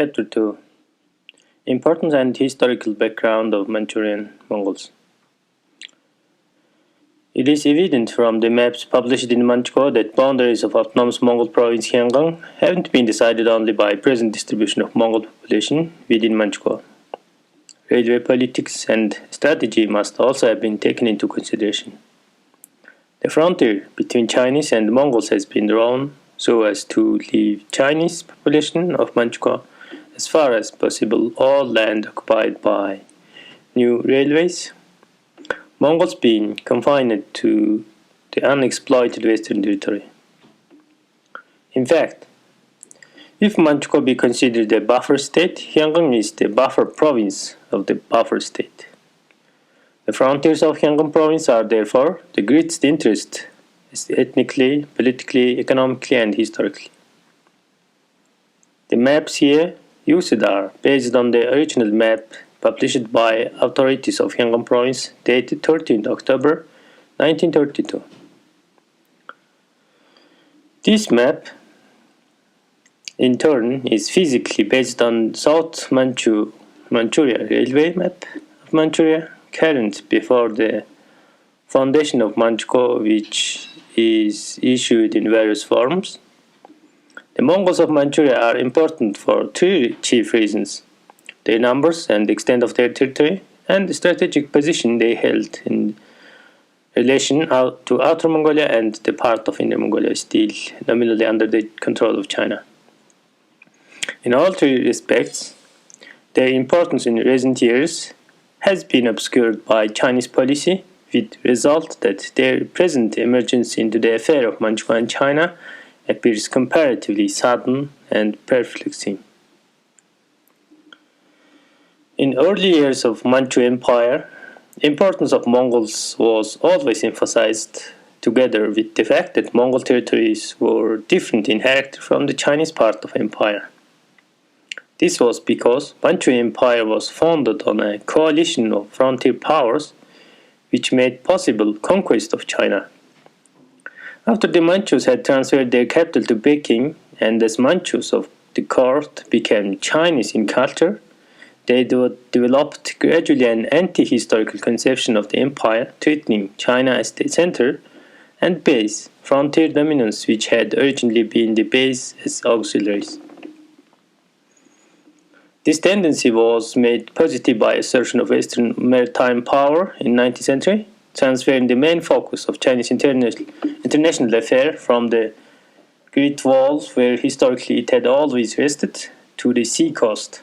Chapter 2: Importance and Historical Background of Manchurian Mongols. It is evident from the maps published in Manchukuo that boundaries of autonomous Mongol province Yangon haven't been decided only by present distribution of Mongol population within Manchukuo. Railway politics and strategy must also have been taken into consideration. The frontier between Chinese and Mongols has been drawn so as to leave Chinese population of Manchukuo as far as possible all land occupied by new railways, Mongols being confined to the unexploited western territory. In fact, if Manchukuo be considered a buffer state, Yangon is the buffer province of the buffer state. The frontiers of Yangon province are therefore the greatest interest ethnically, politically, economically, and historically. The maps here used are based on the original map published by authorities of Yangon province dated 13 October 1932. This map, in turn, is physically based on South Manchuria railway map of Manchuria, current before the foundation of Manchukuo, which is issued in various forms. The Mongols of Manchuria are important for three chief reasons: their numbers and extent of their territory, and the strategic position they held in relation to Outer Mongolia and the part of Inner Mongolia still nominally under the control of China. In all three respects, their importance in recent years has been obscured by Chinese policy, with result that their present emergence into the affair of Manchukuo and China appears comparatively sudden and perplexing. In early years of Manchu Empire, importance of Mongols was always emphasized, together with the fact that Mongol territories were different in character from the Chinese part of empire. This was because Manchu Empire was founded on a coalition of frontier powers which made possible conquest of China. After the Manchus had transferred their capital to Peking, and as Manchus of the court became Chinese in culture, they developed gradually an anti-historical conception of the empire, treating China as the center and base, frontier dominance which had originally been the base as auxiliaries. This tendency was made positive by assertion of Western maritime power in 19th century, transferring the main focus of Chinese international affair from the Great Wall, where historically it had always rested, to the sea coast.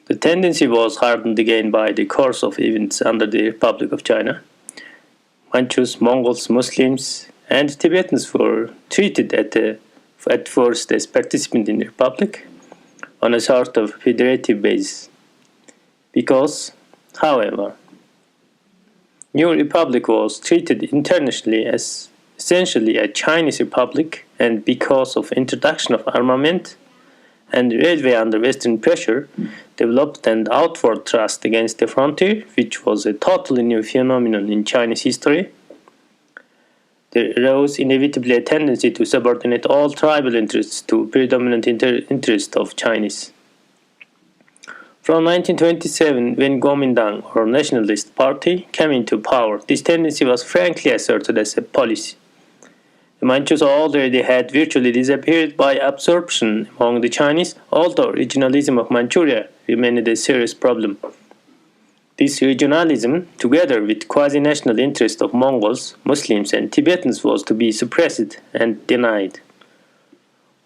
The tendency was hardened again by the course of events under the Republic of China. Manchus, Mongols, Muslims, and Tibetans were treated at first as participants in the Republic on a sort of federative basis. Because, however, New Republic was treated internationally as essentially a Chinese republic, and because of introduction of armament and railway under Western pressure, developed an outward thrust against the frontier, which was a totally new phenomenon in Chinese history. There arose inevitably a tendency to subordinate all tribal interests to predominant interest of Chinese. From 1927, when Kuomintang, or Nationalist Party, came into power, this tendency was frankly asserted as a policy. The Manchus already had virtually disappeared by absorption among the Chinese, although regionalism of Manchuria remained a serious problem. This regionalism, together with quasi-national interest of Mongols, Muslims, and Tibetans, was to be suppressed and denied.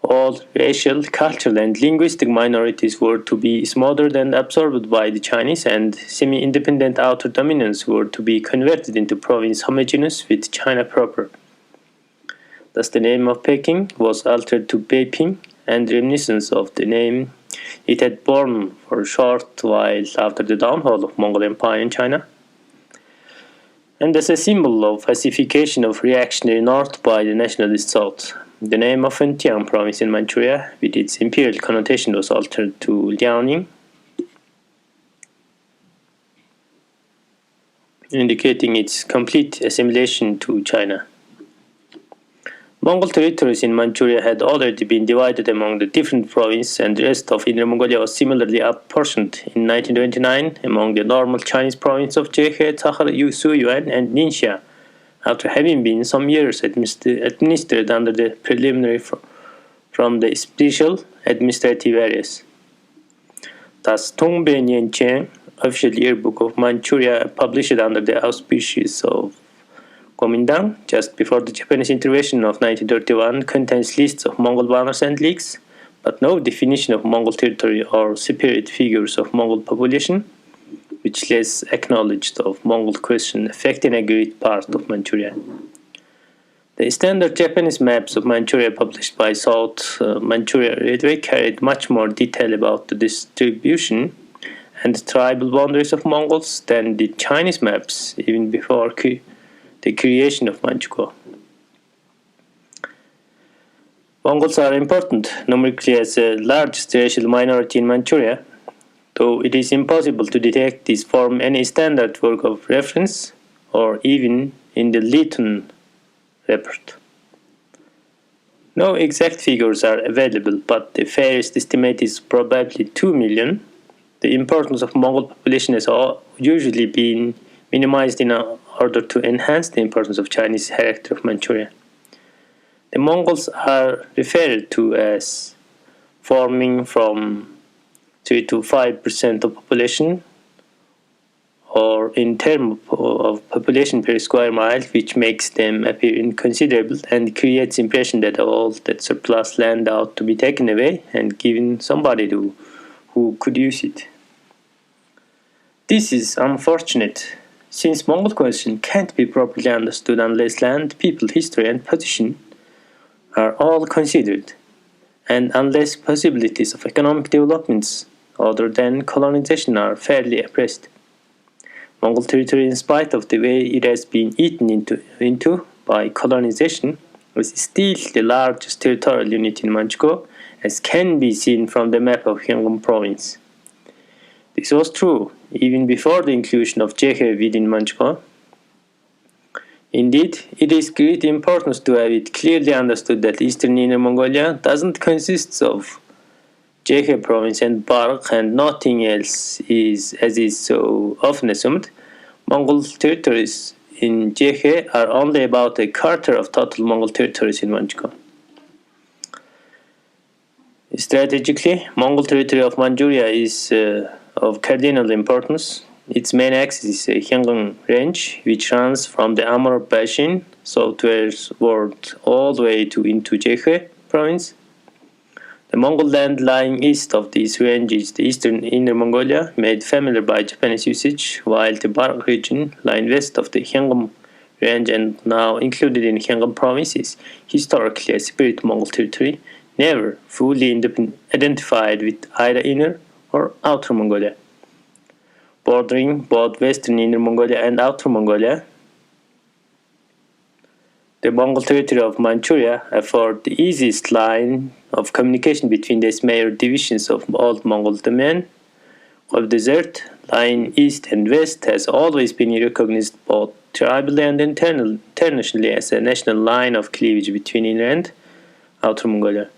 All racial, cultural, and linguistic minorities were to be smothered and absorbed by the Chinese, and semi-independent outer dominance were to be converted into province homogeneous with China proper. Thus the name of Peking was altered to Beiping, and reminiscence of the name it had borne for a short while after the downfall of Mongol Empire in China, and as a symbol of pacification of reactionary north by the nationalist south. The name of Fujian province in Manchuria, with its imperial connotation, was altered to Liaoning, indicating its complete assimilation to China. Mongol territories in Manchuria had already been divided among the different provinces, and the rest of Inner Mongolia was similarly apportioned in 1929 among the normal Chinese provinces of Jiehe, Takhar, Suyuan, and Ningxia, after having been some years administered under the preliminary from the special administrative areas. Thus, Tongbe Nianqian, official yearbook of Manchuria, published under the auspices of Kuomintang just before the Japanese intervention of 1931, contains lists of Mongol banners and leagues, but no definition of Mongol territory or separate figures of Mongol population, which less acknowledged of Mongol question affecting a great part of Manchuria. The standard Japanese maps of Manchuria published by South Manchuria Railway carried much more detail about the distribution and tribal boundaries of Mongols than the Chinese maps, even before the creation of Manchukuo. Mongols are important numerically as the largest racial minority in Manchuria, though it is impossible to detect these from any standard work of reference or even in the Lytton report. No exact figures are available, but the fairest estimate is probably 2 million. The importance of Mongol population has usually been minimized in order to enhance the importance of Chinese character of Manchuria. The Mongols are referred to as forming from 3 to 5% of population, or in terms of population per square mile, which makes them appear inconsiderable and creates impression that all that surplus land ought to be taken away and given somebody who could use it. This is unfortunate, since Mongol question can't be properly understood unless land, people, history, and position are all considered, and unless possibilities of economic developments other than colonization are fairly appraised. Mongol territory, in spite of the way it has been eaten into by colonization, is still the largest territorial unit in Manchukuo, as can be seen from the map of Hyangam province. This was true even before the inclusion of Jiehe within Manchukuo. Indeed, it is great importance to have it clearly understood that Eastern Inner Mongolia doesn't consist of Jiehe province and Bark and nothing else is, as is so often assumed. Mongol territories in Jiehe are only about a quarter of total Mongol territories in Manchukuo. Strategically, Mongol territory of Manchuria is of cardinal importance. Its main axis is a Hyangam range, which runs from the Amur Basin southward all the way into Jiehe province. The Mongol land lying east of this range is the Eastern Inner Mongolia, made familiar by Japanese usage, while the Bark region, lying west of the Hyangam range and now included in Hyangam province, is historically a separate Mongol territory, never fully identified with either Inner or Outer Mongolia. Bordering both Western Inner Mongolia and Outer Mongolia, the Mongol territory of Manchuria afford the easiest line of communication between the major divisions of Old Mongol domain. Of desert, lying east and west, has always been recognized both tribally and internationally as a national line of cleavage between Inner and Outer Mongolia.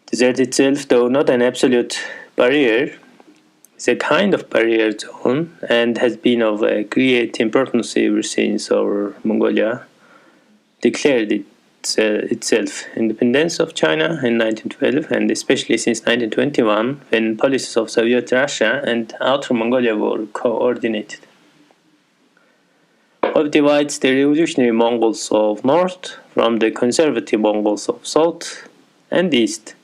Desert itself, though not an absolute barrier, is a kind of barrier zone and has been of a great importance ever since our Mongolia declared itself independence of China in 1912, and especially since 1921, when policies of Soviet Russia and Outer Mongolia were coordinated. What divides the revolutionary Mongols of North from the conservative Mongols of South and East?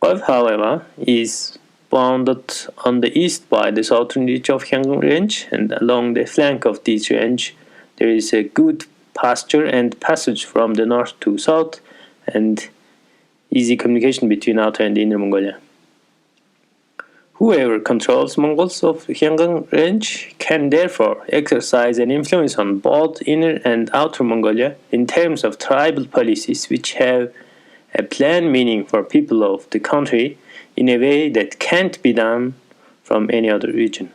Kiev, however, is bounded on the east by the southern reach of Hyangam Range, and along the flank of this range there is a good pasture and passage from the north to south, and easy communication between Outer and Inner Mongolia. Whoever controls Mongols of Hyangam Range can therefore exercise an influence on both Inner and Outer Mongolia in terms of tribal policies which have a planned meaning for people of the country in a way that can't be done from any other region.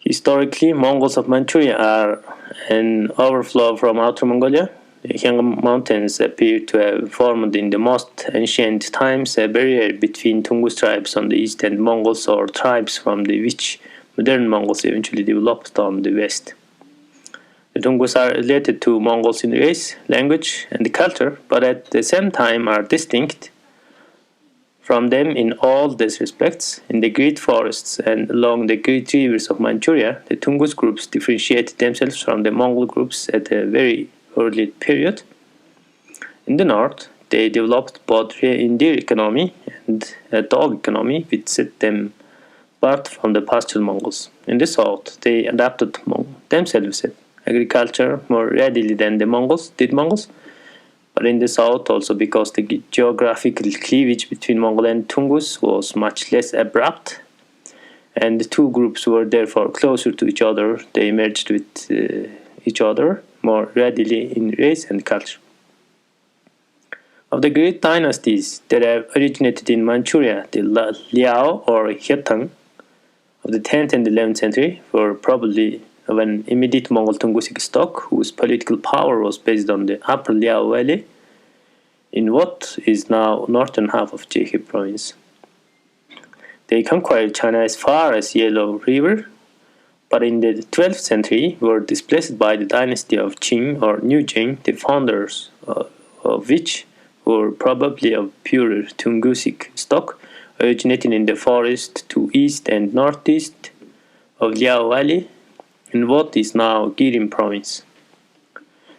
Historically, Mongols of Manchuria are an overflow from Outer Mongolia. The Hyangam Mountains appear to have formed in the most ancient times a barrier between Tungus tribes on the east and Mongols or tribes from which modern Mongols eventually developed on the west. The Tungus are related to Mongols in race, language, and culture, but at the same time are distinct from them in all these respects. In the great forests and along the great rivers of Manchuria, the Tungus groups differentiated themselves from the Mongol groups at a very early period. In the north, they developed both a reindeer economy and a dog economy, which set them apart from the pastoral Mongols. In the south, they adapted themselves at agriculture more readily than the Mongols, but in the south also because the geographical cleavage between Mongol and Tungus was much less abrupt, and the two groups were therefore closer to each other. They merged with each other more readily in race and culture. Of the great dynasties that have originated in Manchuria, the Liao or Hyetang of the 10th and 11th century were probably of an immediate Mongol Tungusic stock whose political power was based on the upper Liao Valley in what is now northern half of Jekhe province. They conquered China as far as Yellow River, but in the 12th century were displaced by the dynasty of Qing or New Qing, the founders of which were probably of pure Tungusic stock, originating in the forest to east and northeast of Liao Valley in what is now Girim province.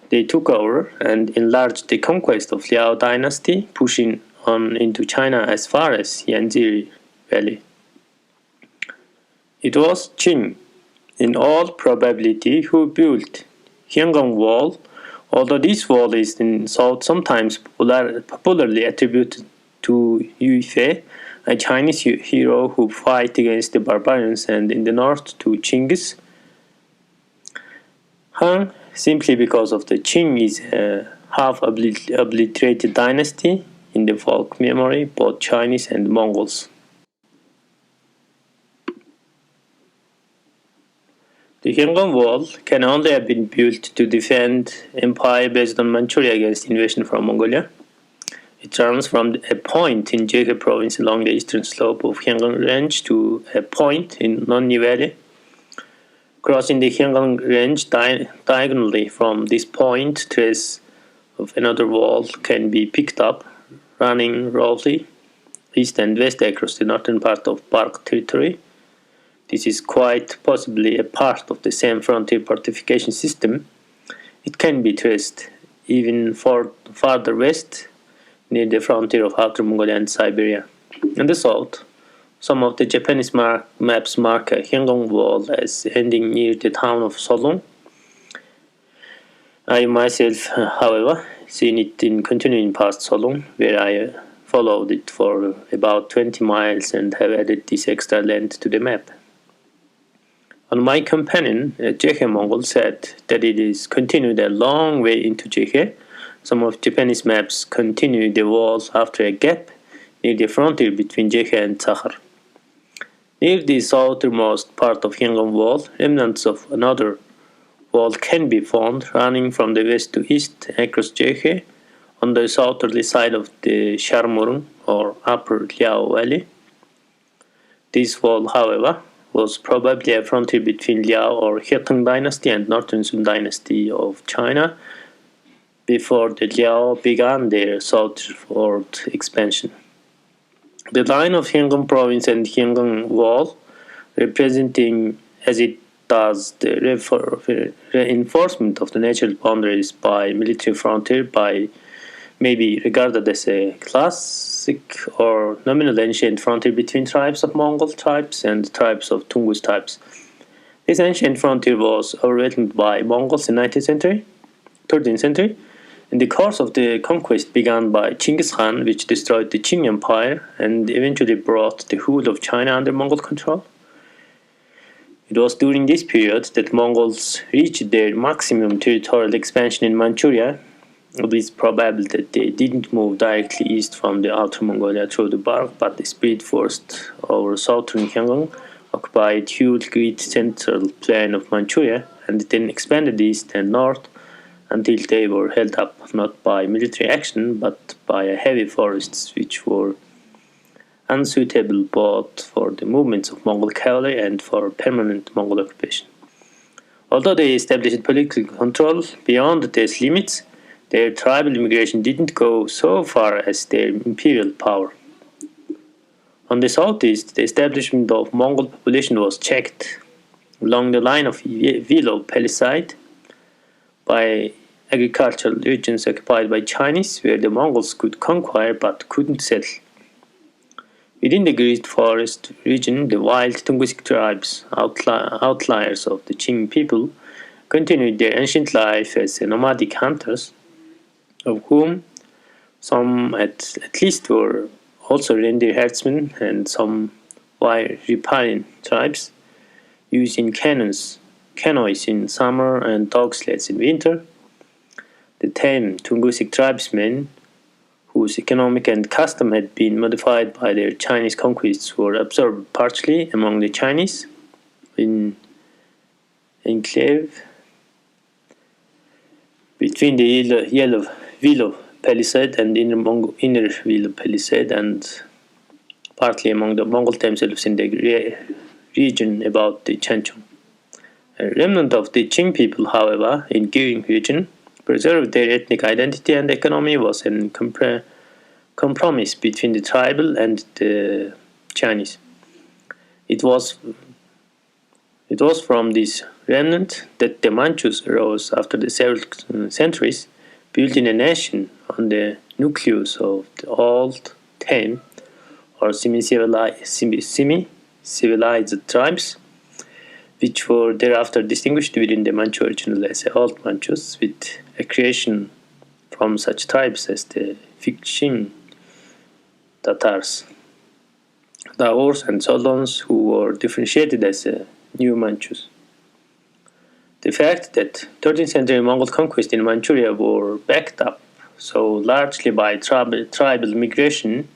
They took over and enlarged the conquest of Liao dynasty, pushing on into China as far as Yanzi Valley. It was Qing, in all probability, who built Hyanggang Wall, although this wall is in south sometimes popularly attributed to Yu Fei, a Chinese hero who fought against the barbarians, and in the north to Chinggis Han, simply because of the Qing is a half-obliterated dynasty in the folk memory, both Chinese and Mongols. The Hyanggang Wall can only have been built to defend empire based on Manchuria against invasion from Mongolia. It runs from a point in Jekhe province along the eastern slope of Hyanggang Range to a point in Nonni Valley. Crossing the Hyanggang Range diagonally from this point, trace of another wall can be picked up, running roughly east and west across the northern part of Bark territory. This is quite possibly a part of the same frontier fortification system. It can be traced even farther west, near the frontier of Outer Mongolia and Siberia. In the south, some of the Japanese maps mark a Hyanggang Wall as ending near the town of Solong. I myself, however, seen it in continuing past Solong, where I followed it for about 20 miles and have added this extra length to the map. On my companion, a Jekhe Mongol, said that it is continued a long way into Jekhe. Some of Japanese maps continue the walls after a gap near the frontier between Jekhe and Sakhar. Near the southernmost part of Hyanggang Wall, remnants of another wall can be found running from the west to east across Jekhe on the southerly side of the Sharmurung or Upper Liao Valley. This wall, however, was probably a frontier between Liao or Hyetang dynasty and Northern Sung dynasty of China before the Liao began their southward expansion. The line of Hyanggang province and Hyanggang Wall, representing as it does the reinforcement of the natural boundaries by military frontier, may be regarded as a classic or nominal ancient frontier between tribes of Mongol tribes and tribes of Tungus tribes. This ancient frontier was overwhelmed by Mongols in 19th century, 13th century, in the course of the conquest begun by Chinggis Khan, which destroyed the Qing Empire and eventually brought the whole of China under Mongol control. It was during this period that Mongols reached their maximum territorial expansion in Manchuria. It is probable that they didn't move directly east from the Outer Mongolia through the Bark, but they spread first over southern Hyanggang, occupied huge great central plain of Manchuria, and then expanded east and north until they were held up not by military action but by heavy forests which were unsuitable both for the movements of Mongol cavalry and for permanent Mongol occupation. Although they established political control beyond these limits, their tribal immigration didn't go so far as their imperial power. On the southeast, the establishment of Mongol population was checked along the line of willow palisade by agricultural regions occupied by Chinese, where the Mongols could conquer but couldn't settle. Within the Great Forest region, the wild Tungusic tribes, outliers of the Qing people, continued their ancient life as nomadic hunters, of whom some at least were also reindeer herdsmen, and some were riparian tribes, using canoes in summer and dog sleds in winter. The tame Tungusic tribesmen, whose economic and custom had been modified by their Chinese conquests, were absorbed partially among the Chinese in enclave between the yellow willow palisade and inner willow palisade, and partly among the Mongols themselves in the region about the Chanchong. A remnant of the Qing people, however, in Gying region, preserved their ethnic identity and economy was a compromise between the tribal and the Chinese. It was from this remnant that the Manchus arose after the several centuries, building a nation on the nucleus of the old tame or semi-civilized tribes, which were thereafter distinguished within the Manchu original as Old Manchus, with a creation from such tribes as the Fikchin Tatars, Daurs, and Solons, who were differentiated as New Manchus. The fact that 13th century Mongol conquests in Manchuria were backed up so largely by tribal migration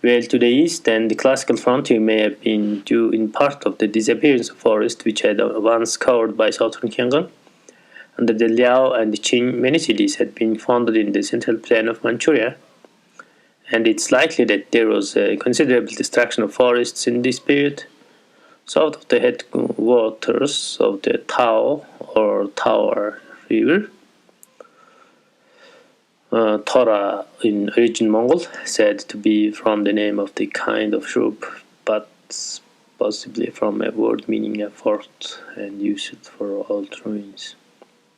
well to the east and the classical frontier may have been due in part of the disappearance of forest which had once covered by southern Kyangan. Under the Liao and the Qing, many cities had been founded in the central plain of Manchuria, and it's likely that there was a considerable destruction of forests in this period. South of the headwaters of the Tao or Tower River, Tora in origin Mongol, said to be from the name of the kind of shrub, but possibly from a word meaning a fort and used for old ruins.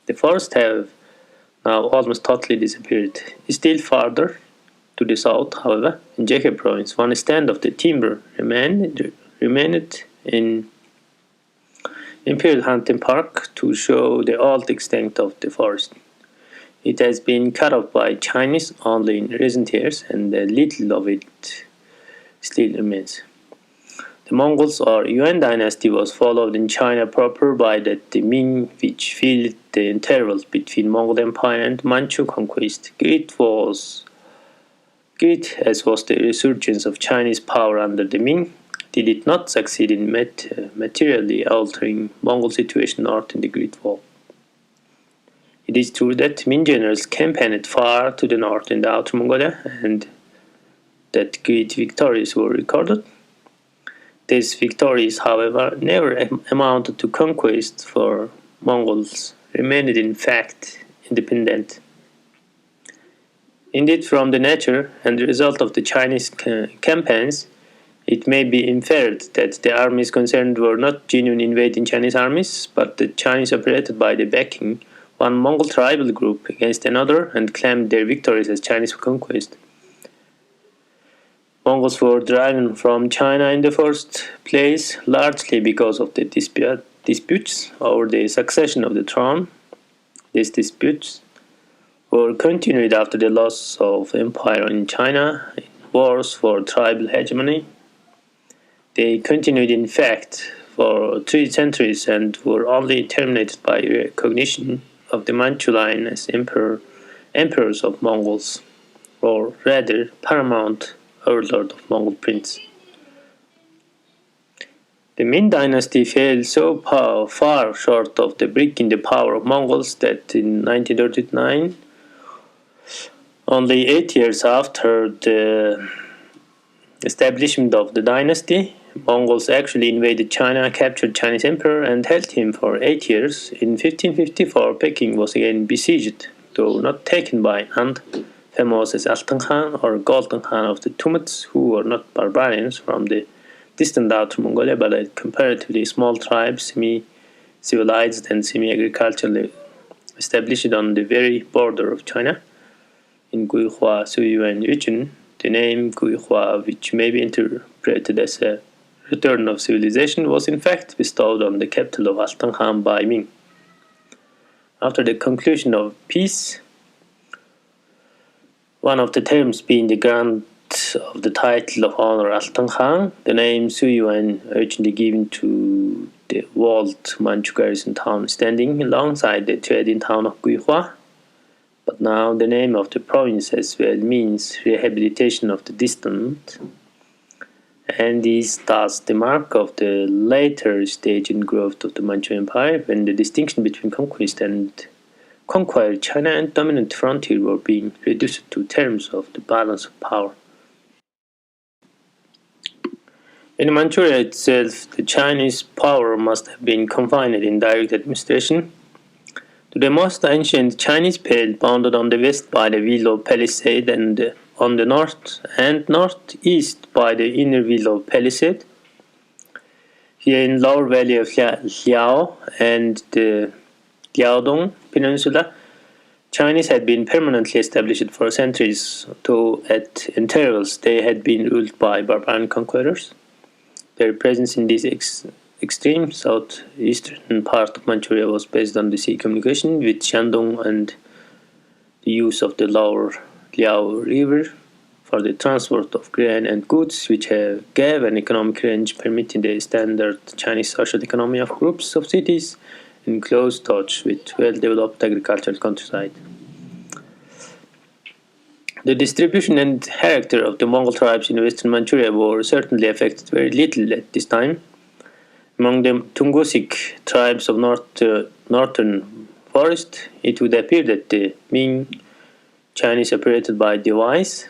The forests have now almost totally disappeared. Still farther to the south, however, in Jekhe province, one stand of the timber remained in Imperial Hunting Park to show the old extent of the forest. It has been cut off by Chinese only in recent years, and a little of it still remains. The Mongols or Yuan dynasty was followed in China proper by the Ming, which filled the intervals between Mongol Empire and Manchu conquest. Great as was the resurgence of Chinese power under the Ming, did it not succeed in materially altering Mongol situation north in the Great Wall. It is true that Ming generals campaigned far to the north in the Outer Mongolia, and that great victories were recorded. These victories, however, never amounted to conquest, for Mongols remained in fact independent. Indeed, from the nature and the result of the Chinese campaigns, it may be inferred that the armies concerned were not genuine invading Chinese armies, but the Chinese operated by the backing one Mongol tribal group against another and claimed their victories as Chinese conquest. Mongols were driven from China in the first place largely because of the disputes over the succession of the throne. These disputes were continued after the loss of empire in China in wars for tribal hegemony. They continued in fact for 3 centuries and were only terminated by recognition of the Manchu line as emperors of Mongols, or rather paramount overlord of Mongol prince. The Ming dynasty fell so far short of the breaking the power of Mongols that in 1939, only 8 years after the establishment of the dynasty, Mongols actually invaded China, captured Chinese emperor, and held him for 8 years. In 1554, Peking was again besieged, though not taken by Han, famous as Altan Khan or Golden Khan of the Tumets, who were not barbarians from the distant outer Mongolia, but a comparatively small tribe, semi-civilized and semi-agriculturally established on the very border of China. In Guihua, Suyuan region, the name Guihua, which may be interpreted as a return of civilization, was in fact bestowed on the capital of Altan Khan by Ming. After the conclusion of peace, one of the terms being the grant of the title of honor Altan Khan, the name Suyuan originally given to the walled Manchu garrison town standing alongside the trading town of Guihua. But now the name of the province as well means rehabilitation of the distant, and is thus the mark of the later stage in growth of the Manchu Empire, when the distinction between conquest and conquered China and dominant frontier were being reduced to terms of the balance of power. In Manchuria itself, the Chinese power must have been confined in direct administration to the most ancient Chinese belt, bounded on the west by the Willow Palisade and on the north and northeast by the inner Willow Palisade. Here in lower valley of Liao and the Liaodong Peninsula, Chinese had been permanently established for centuries, though at intervals they had been ruled by barbarian conquerors. Their presence in this extreme southeastern part of Manchuria was based on the sea communication with Shandong and the use of the lower Liao River for the transport of grain and goods, which gave an economic range permitting the standard Chinese social economy of groups of cities in close touch with well-developed agricultural countryside. The distribution and character of the Mongol tribes in western Manchuria were certainly affected very little at this time. Among the Tungusic tribes of northern forest, it would appear that the Ming Chinese operated by device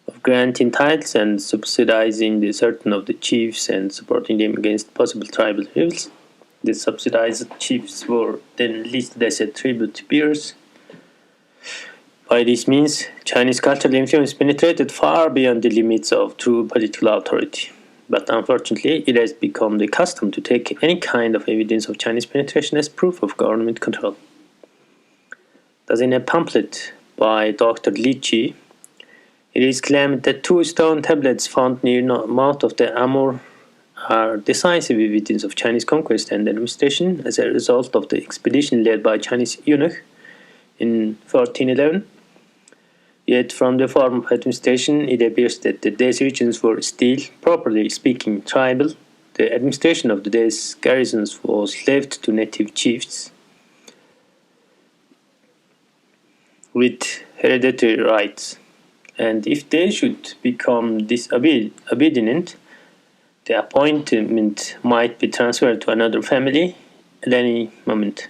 of granting titles and subsidizing the certain of the chiefs and supporting them against possible tribal rivals. The subsidized chiefs were then listed as tribute bearers. By this means, Chinese cultural influence penetrated far beyond the limits of true political authority. But unfortunately, it has become the custom to take any kind of evidence of Chinese penetration as proof of government control. Thus, in a pamphlet by Dr. Li Qi, it is claimed that 2 stone tablets found near the mouth of the Amur are decisive evidence of Chinese conquest and administration as a result of the expedition led by Chinese eunuch in 1411. Yet from the form of administration, it appears that these regions were still, properly speaking, tribal. The administration of these garrisons was left to native chiefs with hereditary rights, and if they should become disobedient, the appointment might be transferred to another family at any moment.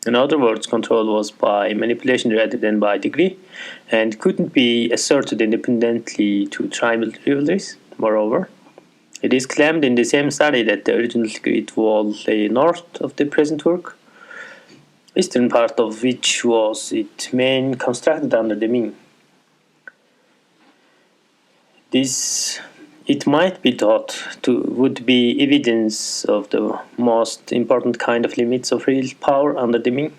In other words, control was by manipulation rather than by degree, and couldn't be asserted independently to tribal rivalries. Moreover, it is claimed in the same study that the original Great Wall lay north of the present work, eastern part of which was its main constructed under the Ming. This, it might be thought, would be evidence of the most important kind of limits of real power under the Ming.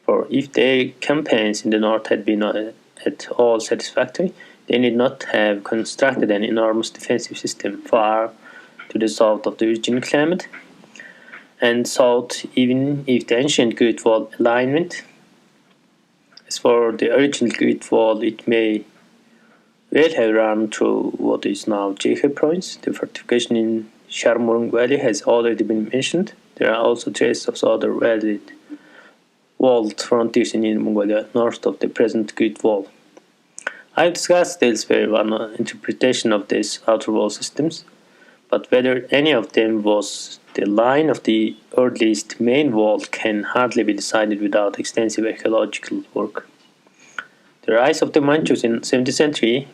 For if their campaigns in the north had been at all satisfactory, they need not have constructed an enormous defensive system far to the south of the region claimed, and south even if the ancient Great Wall alignment. As for the original Great Wall, it may well have run through what is now Jehe province. The fortification in Sharmurung Valley has already been mentioned. There are also traces of other walled frontiers in Inner Mongolia, north of the present Great Wall. I have discussed elsewhere one interpretation of these outer wall systems, but whether any of them was the line of the earliest main wall can hardly be decided without extensive archaeological work. The rise of the Manchus in the 17th century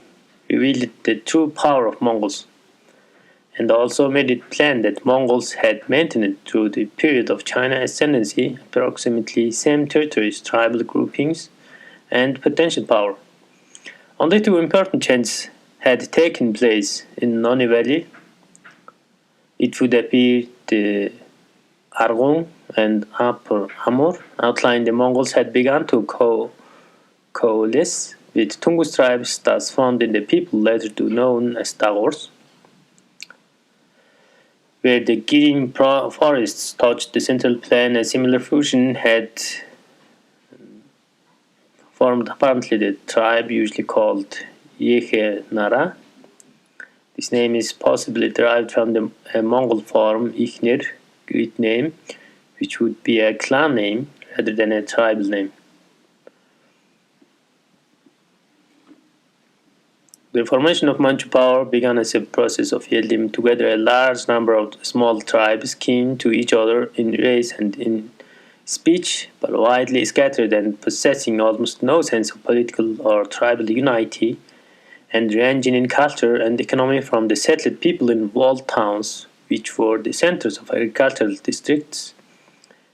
revealed the true power of Mongols, and also made it plain that Mongols had maintained through the period of China ascendancy approximately same territories, tribal groupings, and potential power. Only two important changes had taken place in Noni Valley. It would appear the Argun and Upper Amur outlined the Mongols had begun to coalesce with Tungus tribes thus found in the people later known as Tagors, where the Girim forests touched the central plain. A similar fusion had formed apparently the tribe usually called Yehe Nara. This name is possibly derived from the Mongol form Ikhnir, Greek name, which would be a clan name rather than a tribal name. The formation of Manchu power began as a process of yielding together a large number of small tribes kin to each other in race and in speech, but widely scattered and possessing almost no sense of political or tribal unity, and ranging in culture and economy from the settled people in walled towns, which were the centers of agricultural districts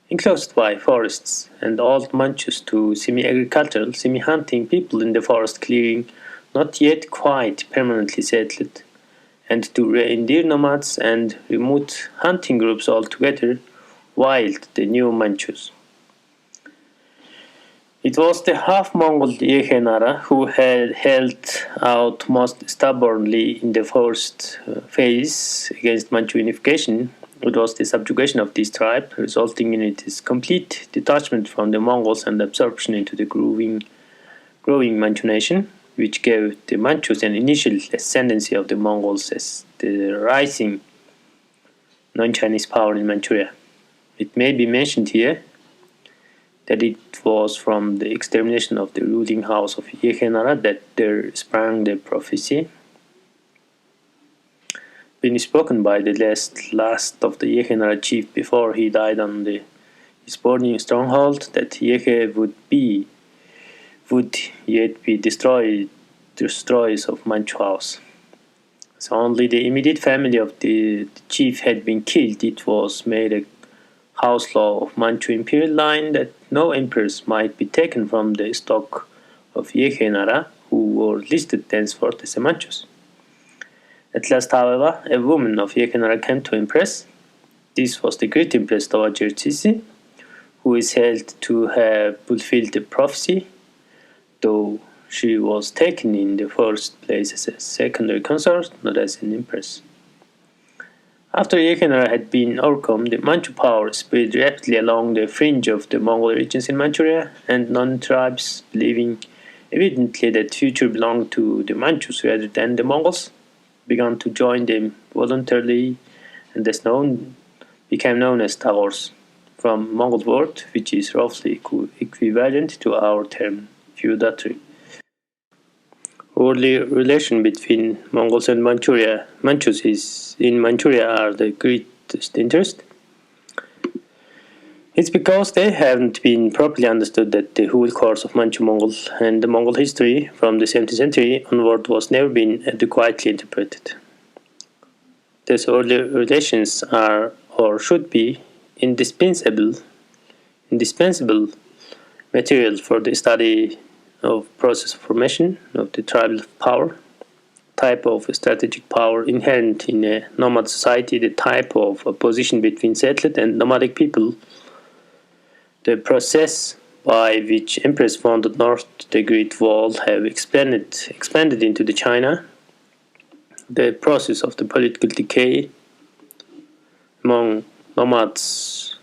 enclosed by forests, and old Manchus to semi-agricultural, semi-hunting people in the forest clearing not yet quite permanently settled, and to reindeer nomads and remote hunting groups altogether wild the new Manchus. It was the half-Mongol Yehenara who had held out most stubbornly in the first phase against Manchu unification. It was the subjugation of this tribe, resulting in its complete detachment from the Mongols and absorption into the growing Manchu nation, which gave the Manchus an initial ascendancy of the Mongols as the rising non-Chinese power in Manchuria. It may be mentioned here that it was from the extermination of the ruling house of Yehenara that there sprang the prophecy been spoken by the last of the Yehenara chief before he died on his burning stronghold, that Yehe would yet be destroyers of Manchu house. So only the immediate family of the chief had been killed. It was made a house law of Manchu imperial line that no emperors might be taken from the stock of Yehenara, who were listed thenceforth as Manchus. At last, however, a woman of Yehenara came to impress. This was the great Empress Dowager Cixi, who is held to have fulfilled the prophecy, though she was taken in the first place as a secondary consort, not as an empress. After Yehenara had been overcome, the Manchu power spread rapidly along the fringe of the Mongol regions in Manchuria, and non-tribes, believing evidently that future belonged to the Manchus rather than the Mongols, began to join them voluntarily, and became known as Tagors, from Mongol word, which is roughly equivalent to our term feudatory. Early relation between Mongols and Manchus in Manchuria are the greatest interest. It's because they haven't been properly understood that the whole course of Manchu-Mongol and the Mongol history from the 17th century onward was never been adequately interpreted. These early relations are, or should be, indispensable material for the study of process of formation of the tribal power, type of strategic power inherent in a nomad society, the type of opposition between settled and nomadic people, the process by which emperors founded north the Great Wall have expanded into the China, the process of the political decay among nomads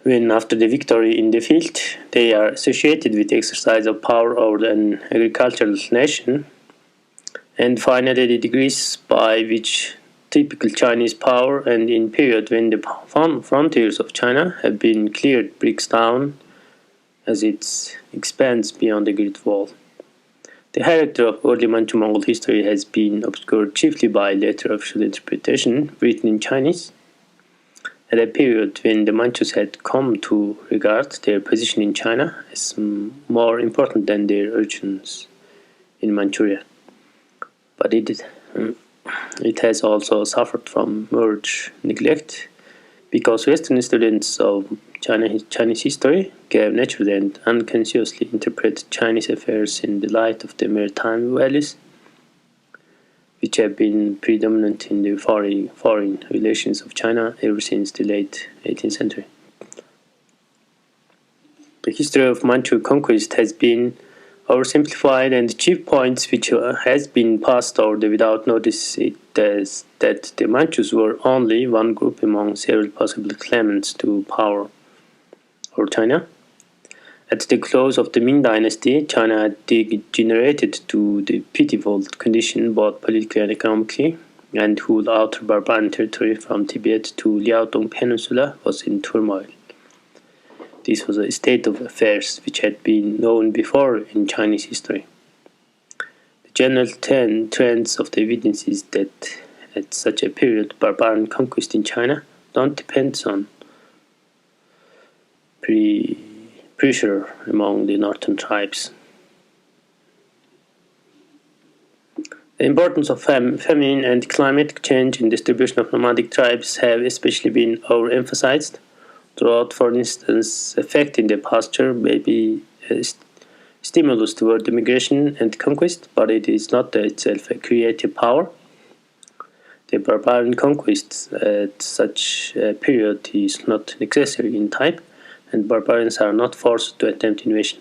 when after the victory in the field they are associated with the exercise of power over an agricultural nation, and finally the degrees by which typical Chinese power and in period when the frontiers of China have been cleared breaks down as it expands beyond the Great Wall. The character of early Manchu-Mongol history has been obscured chiefly by later official interpretation written in Chinese, at a period when the Manchus had come to regard their position in China as more important than their origins in Manchuria. But it has also suffered from much neglect because Western students of Chinese history have naturally and unconsciously interpreted Chinese affairs in the light of the maritime values, which have been predominant in the foreign relations of China ever since the late 18th century. The history of Manchu conquest has been oversimplified, and the chief points which has been passed over without notice is that the Manchus were only one group among several possible claimants to power over China. At the close of the Ming Dynasty, China had degenerated to the pitiable condition both politically and economically, and whole outer barbarian territory from Tibet to Liaodong Peninsula was in turmoil. This was a state of affairs which had been known before in Chinese history. The general trends of the evidence is that at such a period, barbarian conquest in China don't depend on pressure among the northern tribes. The importance of famine and climatic change in distribution of nomadic tribes have especially been overemphasized. Drought, for instance, affecting the pasture may be a stimulus toward immigration and conquest, but it is not itself a creative power. The barbarian conquest at such a period is not necessary in type, and barbarians are not forced to attempt invasion.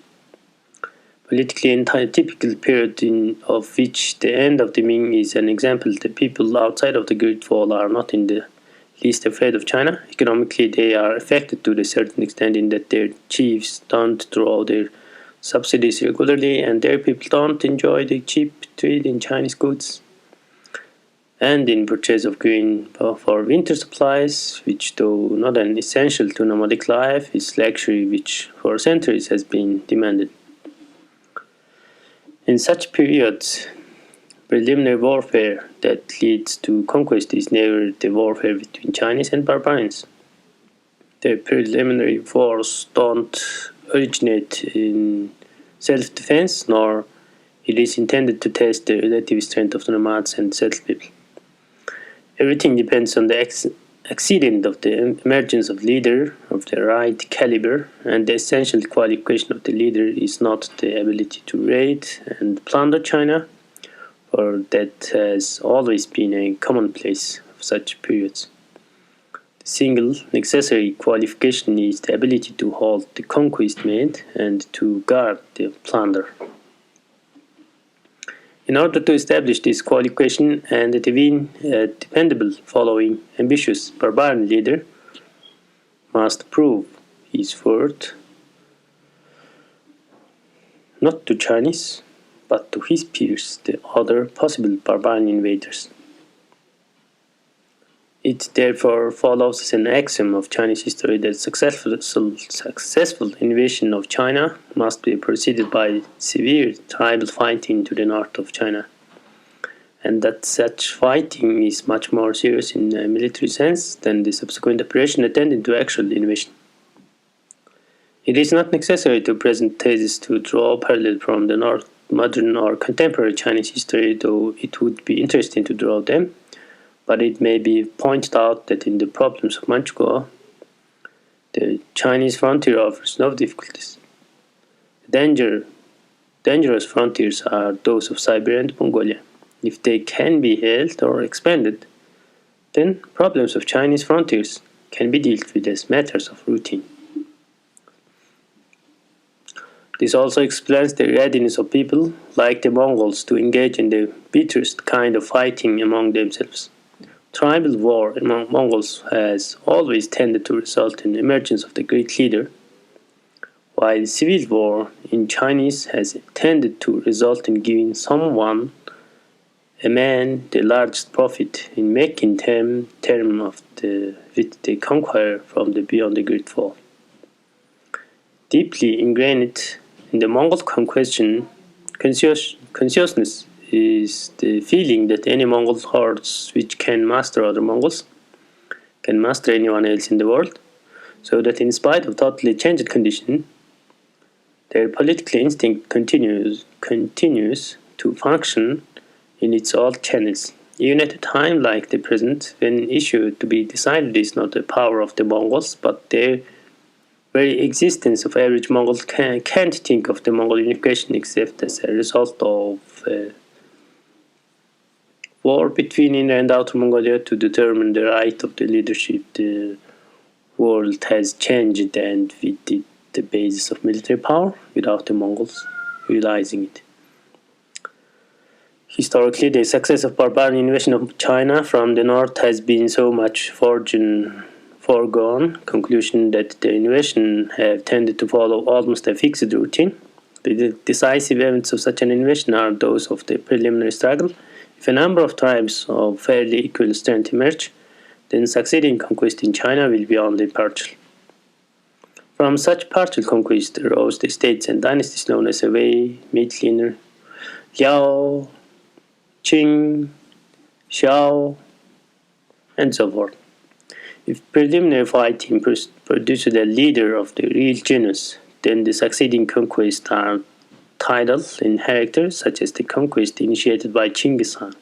Politically, in a typical period of which the end of the Ming is an example, the people outside of the Great Wall are not in the least afraid of China. Economically, they are affected to a certain extent in that their chiefs don't draw their subsidies regularly, and their people don't enjoy the cheap trade in Chinese goods and in purchase of grain for winter supplies, which, though not an essential to nomadic life, is luxury which for centuries has been demanded. In such periods, preliminary warfare that leads to conquest is never the warfare between Chinese and barbarians. The preliminary wars don't originate in self-defense, nor it is intended to test the relative strength of the nomads and settled people. Everything depends on the accident of the emergence of leader of the right caliber, and the essential qualification of the leader is not the ability to raid and plunder China, for that has always been a commonplace of such periods. The single necessary qualification is the ability to hold the conquest made and to guard the plunder. In order to establish this qualification and to win a dependable following, ambitious barbarian leader must prove his worth not to Chinese, but to his peers, the other possible barbarian invaders. It therefore follows as an axiom of Chinese history that successful invasion of China must be preceded by severe tribal fighting to the north of China, and that such fighting is much more serious in a military sense than the subsequent operation attending to actual invasion. It is not necessary to present thesis to draw a parallel from the modern or contemporary Chinese history, though it would be interesting to draw them. But it may be pointed out that in the problems of Manchukuo, the Chinese frontier offers no difficulties. Dangerous frontiers are those of Siberia and Mongolia. If they can be held or expanded, then problems of Chinese frontiers can be dealt with as matters of routine. This also explains the readiness of people like the Mongols to engage in the bitterest kind of fighting among themselves. Tribal war among Mongols has always tended to result in the emergence of the great leader, while civil war in Chinese has tended to result in giving someone, a man, the largest profit in making term of with the conqueror from the beyond the Great Wall. Deeply ingrained in the Mongol Consciousness is the feeling that any Mongol hordes which can master other Mongols can master anyone else in the world, so that in spite of totally changed condition, their political instinct continues to function in its old channels. Even at a time like the present, when issue to be decided is not the power of the Mongols, but their very existence of average Mongols can't think of the Mongol unification except as a result of war between Inner and Outer Mongolia to determine the right of the leadership. The world has changed, and with it, the basis of military power without the Mongols realizing it. Historically, the success of barbarian invasion of China from the north has been so much foregone conclusion that the invasion have tended to follow almost a fixed routine. The decisive events of such an invasion are those of the preliminary struggle. If a number of tribes of fairly equal strength emerge, then succeeding conquest in China will be only partial. From such partial conquest arose the states and dynasties known as Wei, Midliner, Liao, Qing, Xiao, and so forth. If preliminary fighting produces a leader of the real genus, then the succeeding conquests are tidal in character, such as the conquest initiated by Chinggis Khan.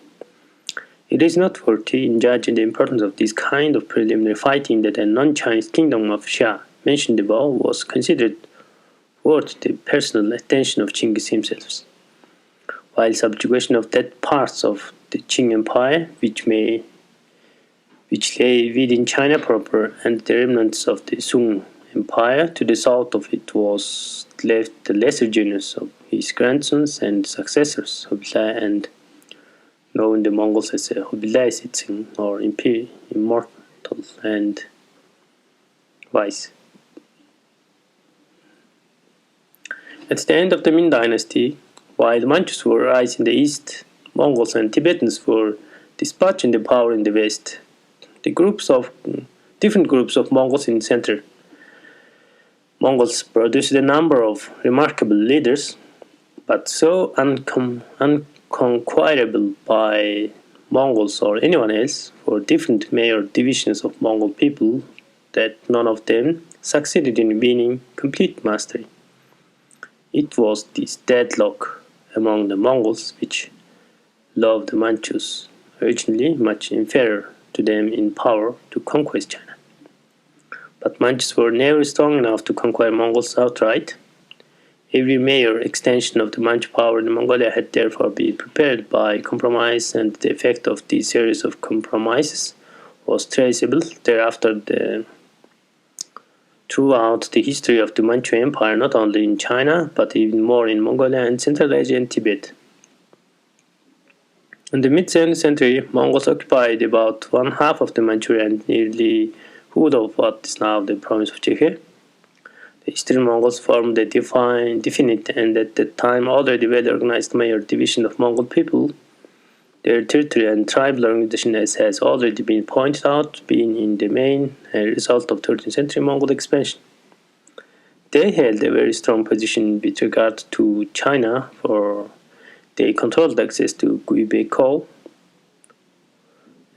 It is noteworthy in judging the importance of this kind of preliminary fighting that a non-Chinese kingdom of Xia, mentioned above, was considered worth the personal attention of Chinggis himself, while subjugation of that parts of the Qing Empire which lay within China proper and the remnants of the Sung Empire to the south of it was left the lesser genus of his grandsons and successors, Hobilai, and known the Mongols as Hobilai Sitsing or Immortal and Wise. At the end of the Ming Dynasty, while the Manchus were rising in the east, Mongols and Tibetans were dispatching the power in the west. The different groups of Mongols in the center. Mongols produced a number of remarkable leaders, but so unconquerable by Mongols or anyone else for different major divisions of Mongol people that none of them succeeded in winning complete mastery. It was this deadlock among the Mongols which loved the Manchus, originally much inferior to them in power, to conquest China. But Manchus were never strong enough to conquer Mongols outright. Every major extension of the Manchu power in Mongolia had therefore been prepared by compromise, and the effect of this series of compromises was traceable thereafter throughout the history of the Manchu Empire, not only in China, but even more in Mongolia and Central Asia and Tibet. In the mid-7th century, Mongols occupied about one half of the Manchuria and nearly whole of what is now the province of Czechia. The Eastern Mongols formed a definite and at that time already well-organized major division of Mongol people. Their territory and tribal organization, as has already been pointed out, being in the main a result of 13th century Mongol expansion. They held a very strong position with regard to China, for they controlled access to Guibei-Kou,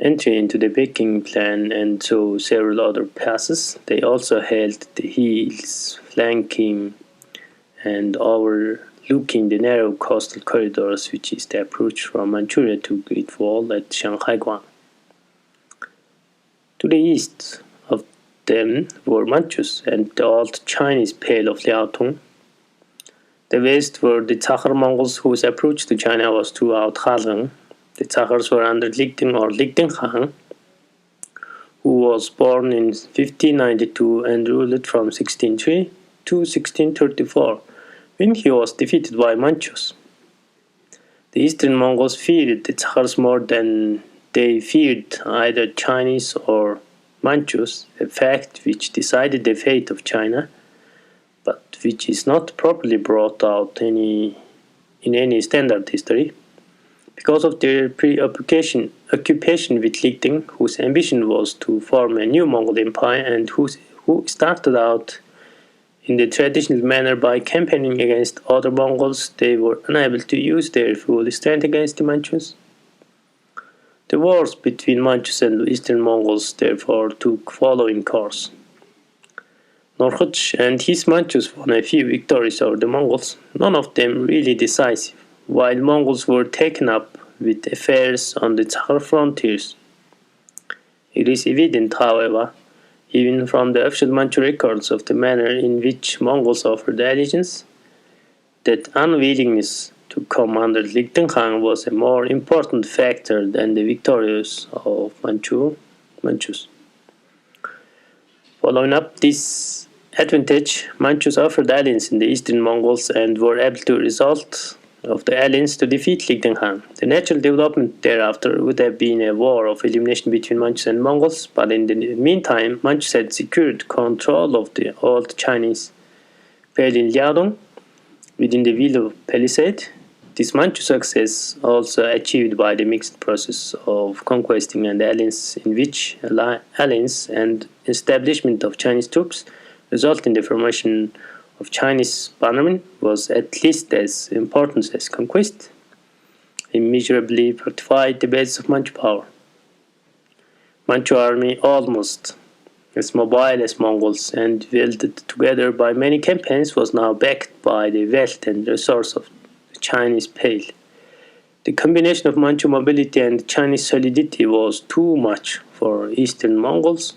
entry into the Peking Plan, and so several other passes. They also held the hills, flanking and overlooking the narrow coastal corridors, which is the approach from Manchuria to Great Wall at Shanghai, Guam. To the east of them were Manchus and the old Chinese Pale of Liaotong. The west were the Tsar Mongols, whose approach to China was throughout Khalkang. The Tsars were under Ligding or Ligding Khan, who was born in 1592 and ruled from 1603 to 1634, when he was defeated by Manchus. The Eastern Mongols feared the Tsars more than they feared either Chinese or Manchus, a fact which decided the fate of China, but which is not properly brought out in any standard history. Because of their occupation with Ligding, whose ambition was to form a new Mongol empire and who started out in the traditional manner by campaigning against other Mongols, they were unable to use their full strength against the Manchus. The wars between Manchus and Eastern Mongols therefore took following course. Norkhuch and his Manchus won a few victories over the Mongols, none of them really decisive, while Mongols were taken up with affairs on the Takhar frontiers. It is evident, however, even from the official Manchu records of the manner in which Mongols offered allegiance, that unwillingness to come under Ligdeng was a more important factor than the victories of Manchus. Following up this advantage, Manchus offered alliance in the eastern Mongols and were able to result of the alliance to defeat Ligdeng. The natural development thereafter would have been a war of elimination between Manchus and Mongols, but in the meantime, Manchus had secured control of the old Chinese Pelin Liaodong within the Willow Palisade. This Manchu success also achieved by the mixed process of conquesting and alliance, in which alliance and establishment of Chinese troops result in the formation of Chinese bannermen, was at least as important as conquest. Immeasurably fortified the base of Manchu power. Manchu army, almost as mobile as Mongols and welded together by many campaigns, was now backed by the wealth and resource of the Chinese Pale. The combination of Manchu mobility and Chinese solidity was too much for Eastern Mongols,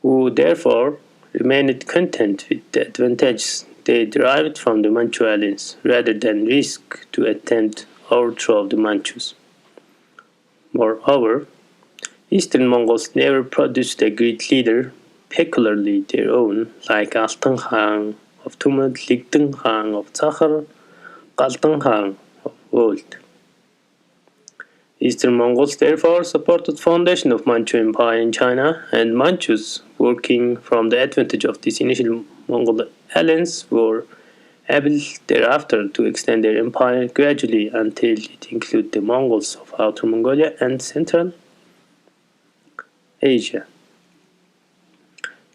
who therefore remained content with the advantages they derived from the Manchu alliance, rather than risk to attempt overthrow of the Manchus. Moreover, Eastern Mongols never produced a great leader peculiarly their own, like Alteng Khan of Tumut, Ligdeng Khan of Takhar, Galteng Khan of Old. Eastern Mongols therefore supported the foundation of Manchu Empire in China, and Manchus, working from the advantage of this initial Mongol alliance, were able thereafter to extend their empire gradually until it included the Mongols of Outer Mongolia and Central Asia.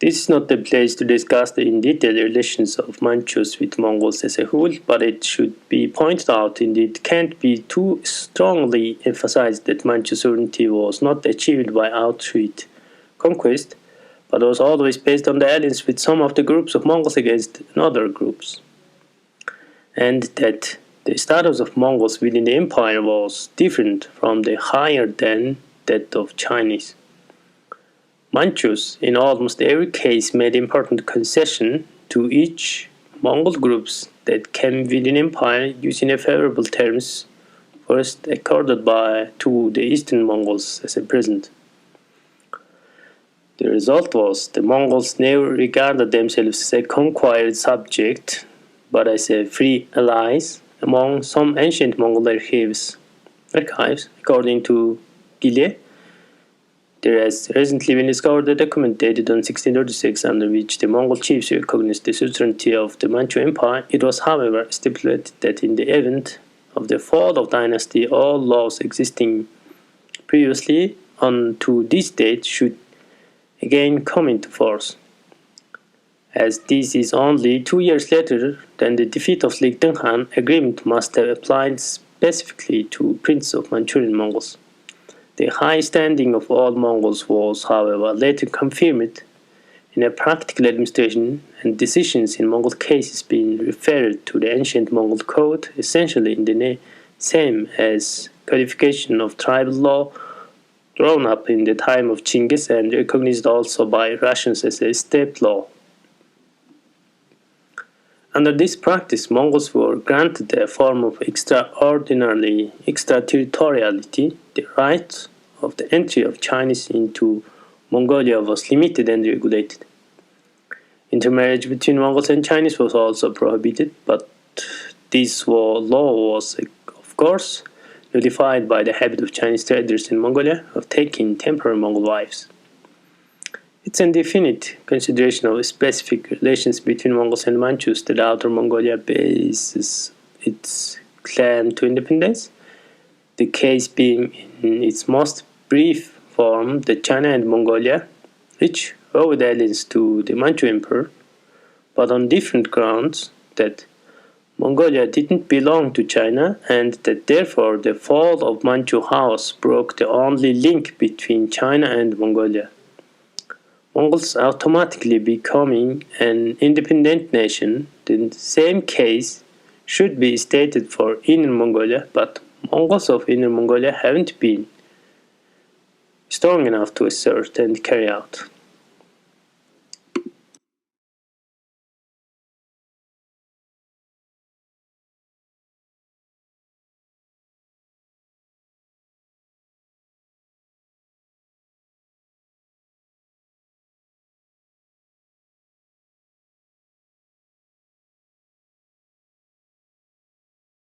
This is not the place to discuss the in detail relations of Manchus with Mongols as a whole, but it should be pointed out, indeed can't be too strongly emphasized, that Manchu sovereignty was not achieved by outright conquest, but was always based on the alliance with some of the groups of Mongols against other groups, and that the status of Mongols within the empire was different from the higher than that of Chinese. Manchus, in almost every case, made important concession to each Mongol groups that came within empire, using a favorable terms first accorded to the Eastern Mongols as a present. The result was the Mongols never regarded themselves as a conquered subject, but as a free allies among some ancient Mongol archives. According to Gile, there has recently been discovered a document dated on 1636 under which the Mongol chiefs recognized the suzerainty of the Manchu Empire. It was, however, stipulated that in the event of the fall of dynasty, all laws existing previously unto this date should again come into force. As this is only 2 years later than the defeat of Ligdeng Khan, agreement must have applied specifically to Prince of Manchurian Mongols. The high standing of all Mongols was, however, later confirmed in a practical administration, and decisions in Mongol cases being referred to the ancient Mongol code, essentially in the same as codification of tribal law drawn up in the time of Chinggis and recognized also by Russians as a steppe law. Under this practice, Mongols were granted a form of extraterritoriality. The right of the entry of Chinese into Mongolia was limited and regulated. Intermarriage between Mongols and Chinese was also prohibited, but this law was, of course, nullified by the habit of Chinese traders in Mongolia of taking temporary Mongol wives. It's an indefinite consideration of specific relations between Mongols and Manchus that Outer Mongolia bases its claim to independence, the case being in its most brief form that China and Mongolia, which owed allegiance to the Manchu Emperor, but on different grounds, that Mongolia didn't belong to China and that therefore the fall of Manchu House broke the only link between China and Mongolia. Mongols automatically becoming an independent nation, the same case should be stated for Inner Mongolia, but Mongols of Inner Mongolia haven't been strong enough to assert and carry out.